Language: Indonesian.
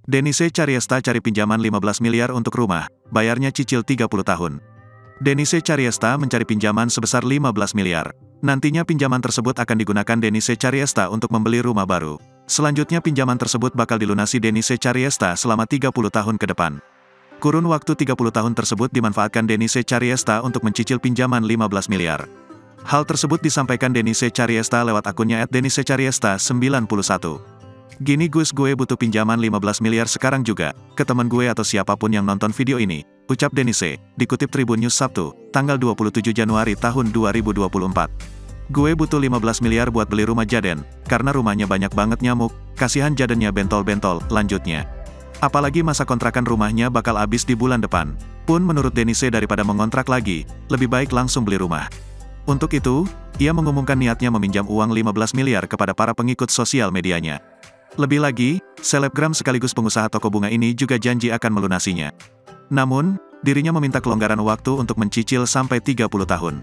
Denise Cariesta cari pinjaman 15 miliar untuk rumah, bayarnya cicil 30 tahun. Denise Cariesta mencari pinjaman sebesar 15 miliar. Nantinya pinjaman tersebut akan digunakan Denise Cariesta untuk membeli rumah baru. Selanjutnya pinjaman tersebut bakal dilunasi Denise Cariesta selama 30 tahun ke depan. Kurun waktu 30 tahun tersebut dimanfaatkan Denise Cariesta untuk mencicil pinjaman 15 miliar. Hal tersebut disampaikan Denise Cariesta lewat akunnya @denisecariesta91. Gini Gus, gue butuh pinjaman 15 miliar sekarang juga, ke temen gue atau siapapun yang nonton video ini, ucap Denise, dikutip Tribun News Sabtu, tanggal 27 Januari tahun 2024. Gue butuh 15 miliar buat beli rumah Jaden, karena rumahnya banyak banget nyamuk, kasihan Jadennya bentol-bentol, lanjutnya. Apalagi masa kontrakan rumahnya bakal habis di bulan depan. Pun menurut Denise daripada mengontrak lagi, lebih baik langsung beli rumah. Untuk itu, ia mengumumkan niatnya meminjam uang 15 miliar kepada para pengikut sosial medianya. Lebih lagi, selebgram sekaligus pengusaha toko bunga ini juga janji akan melunasinya. Namun, dirinya meminta kelonggaran waktu untuk mencicil sampai 30 tahun.